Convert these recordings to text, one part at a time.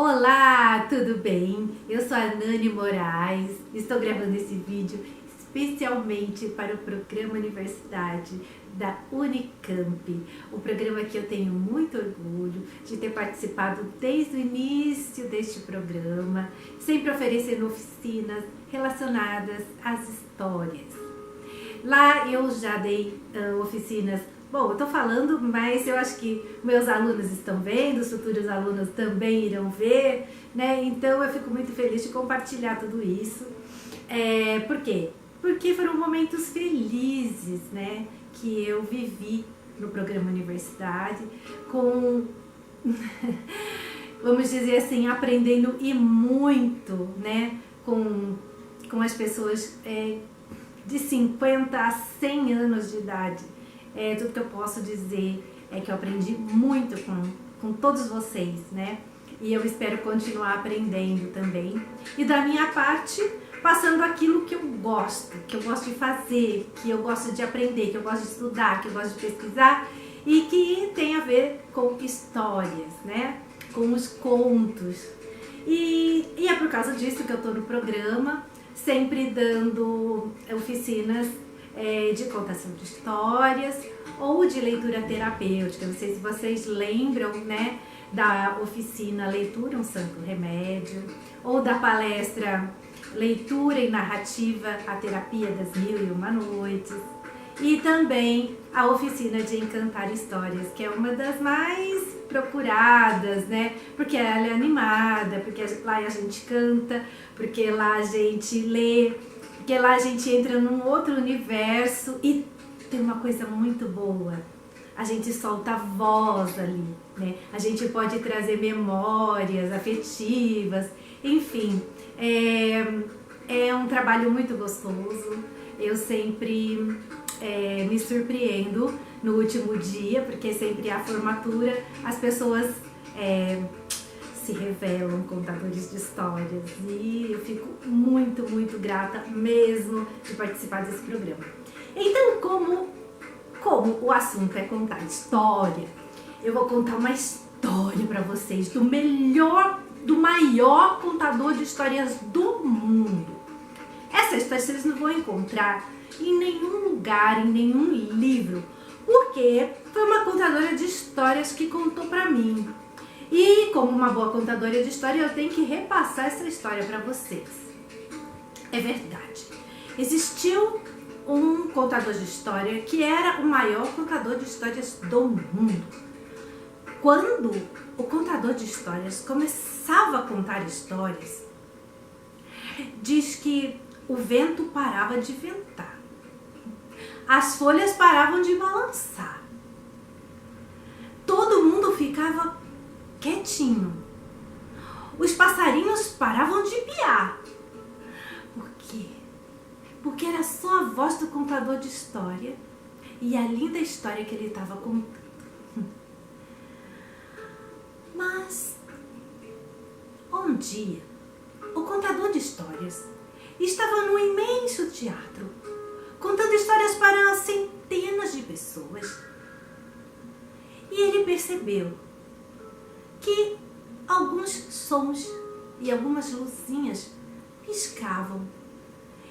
Olá, tudo bem? Eu sou a Nani Moraes, estou gravando esse vídeo especialmente para o programa Universidade da Unicamp, o programa que eu tenho muito orgulho de ter participado desde o início deste programa, sempre oferecendo oficinas relacionadas às histórias. Lá eu já dei oficinas. Bom, eu tô falando, mas eu acho que meus alunos estão vendo, os futuros alunos também irão ver, né? Então eu fico muito feliz de compartilhar tudo isso. Por quê? Porque foram momentos felizes, né? Que eu vivi no programa Universidade, com, vamos dizer assim, aprendendo e muito, né? Com as pessoas de 50 a 100 anos de idade. Tudo que eu posso dizer é que eu aprendi muito com todos vocês, né? E eu espero continuar aprendendo também. E da minha parte, passando aquilo que eu gosto de fazer, que eu gosto de aprender, que eu gosto de estudar, que eu gosto de pesquisar e que tem a ver com histórias, né? Com os contos. E é por causa disso que eu tô no programa, sempre dando oficinas de contação de histórias ou de leitura terapêutica. Não sei se vocês lembram, né, da oficina Leitura, um Santo Remédio, ou da palestra Leitura e Narrativa, a Terapia das Mil e Uma Noites, e também a oficina de Encantar Histórias, que é uma das mais procuradas, né? Porque ela é animada, porque lá a gente canta, porque lá a gente lê, porque lá a gente entra num outro universo e tem uma coisa muito boa. A gente solta a voz ali, né? A gente pode trazer memórias afetivas, enfim. É um trabalho muito gostoso. Eu sempre me surpreendo no último dia, porque sempre a formatura, as pessoas se revelam contadores de histórias e eu fico muito, muito grata mesmo de participar desse programa. Então, como o assunto é contar história, eu vou contar uma história para vocês do maior contador de histórias do mundo. Essa história vocês não vão encontrar em nenhum lugar, em nenhum livro, porque foi uma contadora de histórias que contou para mim. E como uma boa contadora de história, eu tenho que repassar essa história para vocês. É verdade. Existiu um contador de história que era o maior contador de histórias do mundo. Quando o contador de histórias começava a contar histórias, diz que o vento parava de ventar, as folhas paravam de balançar, todo mundo ficava quietinho, os passarinhos paravam de piar. Por quê? Porque era só a voz do contador de história e a linda história que ele estava contando. Mas um dia, o contador de histórias estava num imenso teatro, contando histórias para centenas de pessoas. E ele percebeu que alguns sons e algumas luzinhas piscavam.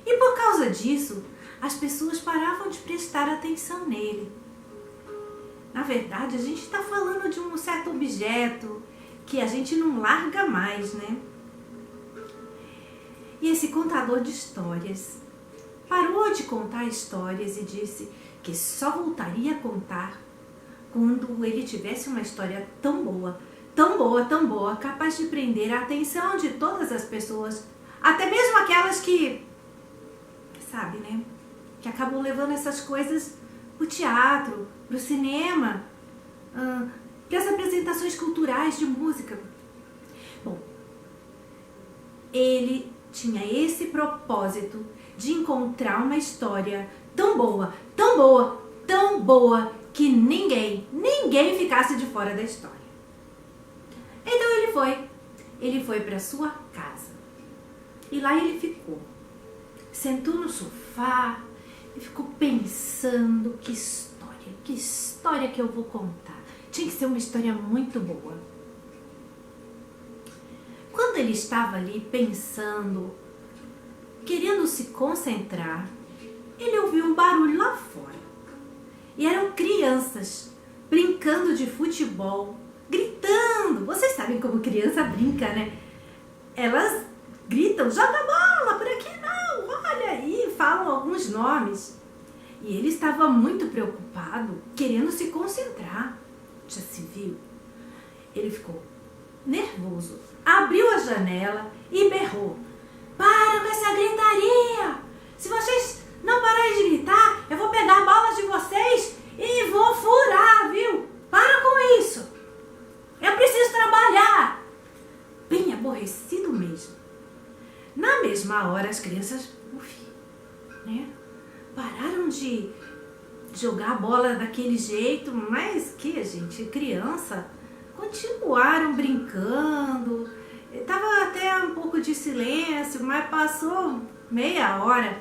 E por causa disso, as pessoas paravam de prestar atenção nele. Na verdade, a gente está falando de um certo objeto que a gente não larga mais, né? E esse contador de histórias parou de contar histórias e disse que só voltaria a contar quando ele tivesse uma história tão boa, tão boa, tão boa, capaz de prender a atenção de todas as pessoas, até mesmo aquelas que sabe, né? Que acabam levando essas coisas pro teatro, pro cinema, para as apresentações culturais de música. Bom, ele tinha esse propósito de encontrar uma história tão boa, tão boa, tão boa, que ninguém ficasse de fora da história. Então ele foi para sua casa e lá ele ficou. Sentou no sofá e ficou pensando que história que eu vou contar. Tinha que ser uma história muito boa. ele estava ali pensando, querendo se concentrar, ele ouviu um barulho lá fora. E eram crianças brincando de futebol, gritando. Vocês sabem como criança brinca, né? Elas gritam, joga bola por aqui não, olha aí, falam alguns nomes. E ele estava muito preocupado, querendo se concentrar. Já se viu? Ele ficou nervoso, abriu a janela e berrou: para com essa gritaria! Se vocês não pararem de gritar, eu vou pegar a bola de vocês e vou furar, viu? Para com isso! Eu preciso trabalhar! Bem aborrecido mesmo. Na mesma hora, as crianças, né, pararam de jogar a bola daquele jeito, mas que, gente, criança, continuaram brincando. Tava até um pouco de silêncio, mas passou meia hora.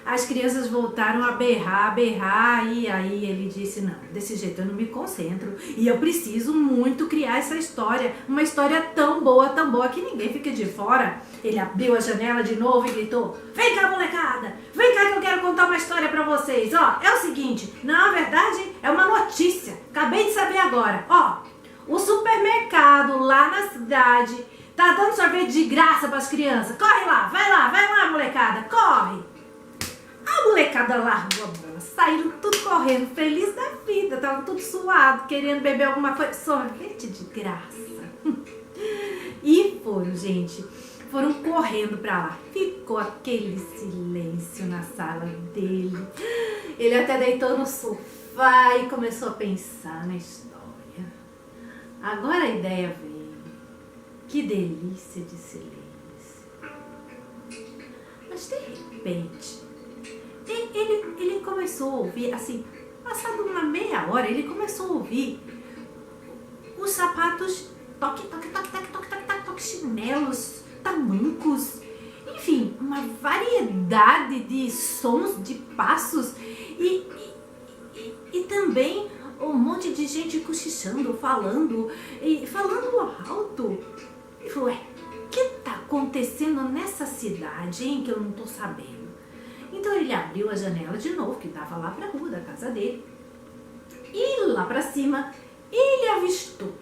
As crianças voltaram a berrar, e aí ele disse: não, desse jeito eu não me concentro e eu preciso muito criar essa história, uma história tão boa que ninguém fica de fora. Ele abriu a janela de novo e gritou: vem cá, molecada, vem cá que eu quero contar uma história pra vocês. Ó, é o seguinte, na verdade é uma notícia, acabei de saber agora. Ó, o supermercado lá na cidade tá dando sorvete de graça pras crianças. Corre lá, vai lá, molecada, corre. A molecada largou a bola, saíram tudo correndo, feliz da vida, estavam tudo suado, querendo beber alguma coisa, sorvete de graça. E foram, gente, foram correndo pra lá. Ficou aquele silêncio na sala dele. Ele até deitou no sofá e começou a pensar na história. Agora a ideia veio. Que delícia de silêncio. Mas de repente, ele começou a ouvir, assim, passado uma meia hora, ele começou a ouvir os sapatos toque, chinelos, tamancos, enfim, uma variedade de sons, de passos e também um monte de gente cochichando, falando alto. Ele falou: ué, o que tá acontecendo nessa cidade, hein, que eu não tô sabendo? Então ele abriu a janela de novo, que dava lá para a rua da casa dele. E lá para cima, ele avistou.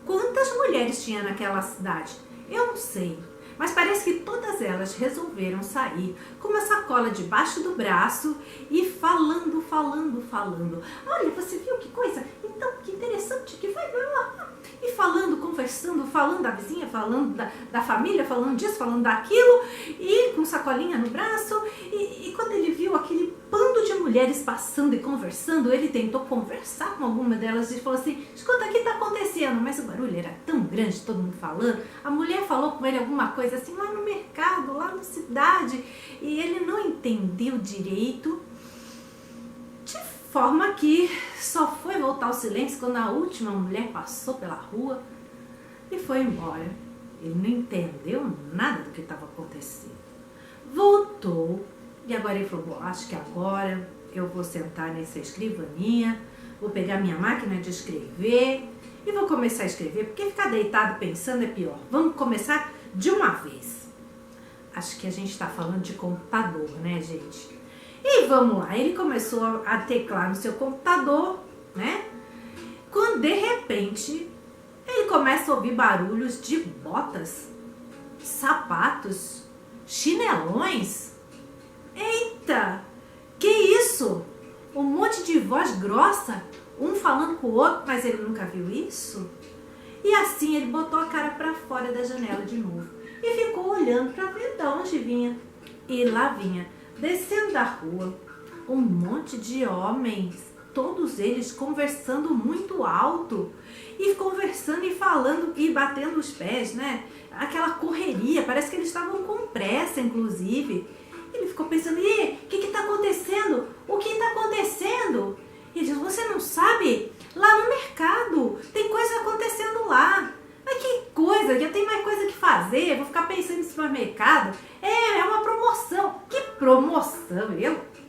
Quantas mulheres tinha naquela cidade? Eu não sei. Mas parece que todas elas resolveram sair com uma sacola debaixo do braço e falando. Olha, você viu que coisa? Então, que interessante que vai lá. E falando, conversando, falando da vizinha, falando da família, falando disso, falando daquilo, e com sacolinha no braço. E quando ele viu aquele bando de mulheres passando e conversando, ele tentou conversar com alguma delas e falou assim: escuta, o que está acontecendo? Mas o barulho era tão grande, todo mundo falando. A mulher falou com ele alguma coisa assim, lá no mercado, lá na cidade, e ele não entendeu direito, de forma que só foi voltar ao silêncio quando a última mulher passou pela rua e foi embora. Ele não entendeu nada do que estava acontecendo. Voltou e agora ele falou: bom, acho que agora eu vou sentar nessa escrivaninha, vou pegar minha máquina de escrever e vou começar a escrever, porque ficar deitado pensando é pior. Vamos começar de uma vez. Acho que a gente está falando de computador, né, gente? E vamos lá, ele começou a teclar no seu computador, né? Quando de repente ele começa a ouvir barulhos de botas, sapatos, chinelões. Eita, que isso? Um monte de voz grossa, um falando com o outro, mas ele nunca viu isso? E assim ele botou a cara para fora da janela de novo e ficou olhando para ver de onde vinha. E lá vinha, descendo da rua, um monte de homens, todos eles conversando muito alto, e conversando e falando e batendo os pés, né? Aquela correria, parece que eles estavam com pressa, inclusive. Ele ficou pensando: e o que está acontecendo? O que está acontecendo? E ele disse: você não sabe? Lá no mercado tem coisa acontecendo lá. Mas que coisa, já tem mais coisa que fazer, vou ficar pensando em supermercado. É uma promoção. Que promoção?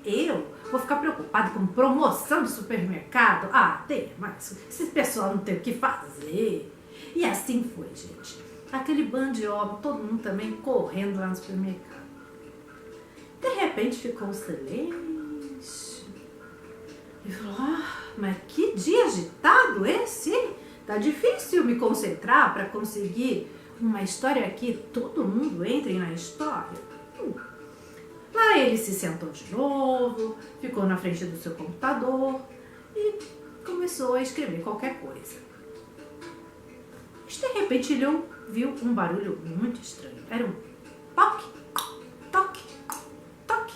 Eu vou ficar preocupado com promoção de supermercado? Ah, tem, mas esse pessoal não tem o que fazer. E assim foi, gente. Aquele bando de homem, todo mundo também correndo lá no supermercado. De repente ficou um silêncio. E falou, mas que dia agitado esse, hein? Tá difícil me concentrar para conseguir uma história aqui, todo mundo entre na história. Lá ele se sentou de novo, ficou na frente do seu computador e começou a escrever qualquer coisa. Mas de repente ele viu um barulho muito estranho. Era um toque, toque, toque,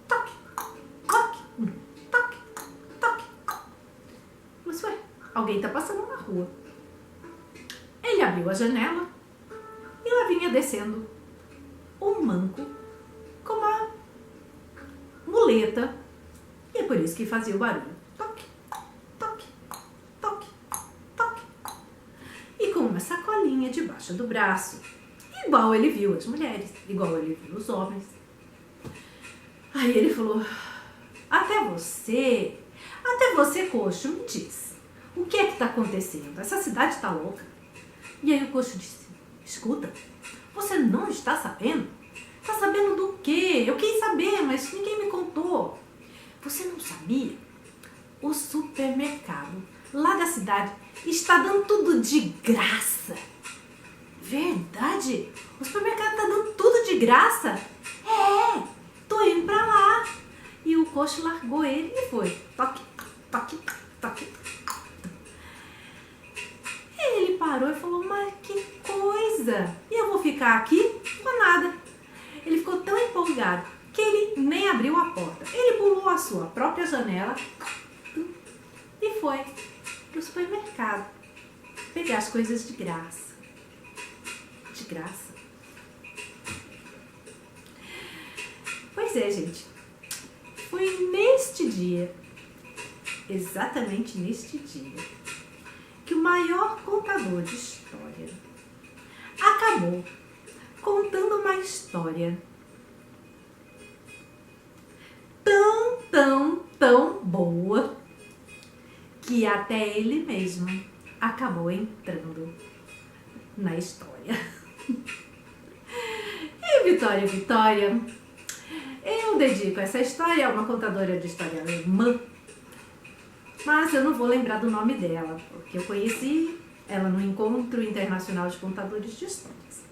toque, toque, toque, toque. Mas ué, alguém tá passando na rua. Ele abriu a janela e lá vinha descendo um manco com uma muleta. E é por isso que fazia o barulho. Toque, toque, toque, toque. E com uma sacolinha debaixo do braço. Igual ele viu as mulheres, igual ele viu os homens. Aí ele falou, até você, coxo, me diz, o que é que tá acontecendo? Essa cidade tá louca. E aí o coxo disse, escuta, você não está sabendo? Tá sabendo do quê? Eu quis saber, mas ninguém me contou. Você não sabia? O supermercado lá da cidade está dando tudo de graça. Verdade? O supermercado está dando tudo de graça? É, tô indo pra lá. E o coxo largou ele e foi. Toque, toque, toque. Ele parou e falou, mas que coisa. E eu vou ficar aqui com nada. Ele ficou tão empolgado que ele nem abriu a porta. Ele pulou a sua própria janela e foi pro supermercado pegar as coisas de graça. De graça. Pois é, gente. Foi neste dia, exatamente neste dia, que o maior contador de história acabou contando uma história tão boa que até ele mesmo acabou entrando na história. E Vitória, eu dedico essa história a uma contadora de história alemã, mas eu não vou lembrar do nome dela, porque eu conheci ela no Encontro Internacional de Contadores de Histórias.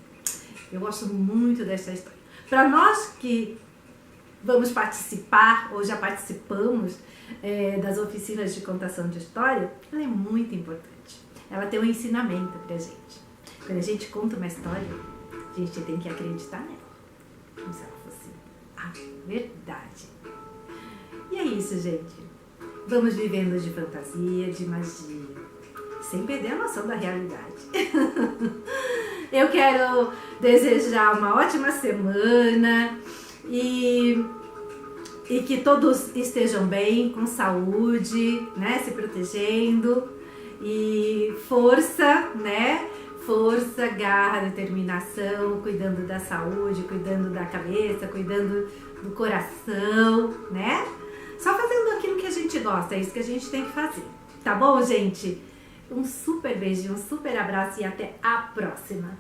Eu gosto muito dessa história. Para nós que vamos participar, ou já participamos das oficinas de contação de história, ela é muito importante. Ela tem um ensinamento pra gente. Quando a gente conta uma história, a gente tem que acreditar nela. Como se ela fosse a verdade. E é isso, gente. Vamos vivendo de fantasia, de magia, sem perder a noção da realidade. Eu quero desejar uma ótima semana e que todos estejam bem, com saúde, né, se protegendo e força, né, força, garra, determinação, cuidando da saúde, cuidando da cabeça, cuidando do coração, né, só fazendo aquilo que a gente gosta, é isso que a gente tem que fazer, tá bom, gente? Um super beijo, um super abraço e até a próxima!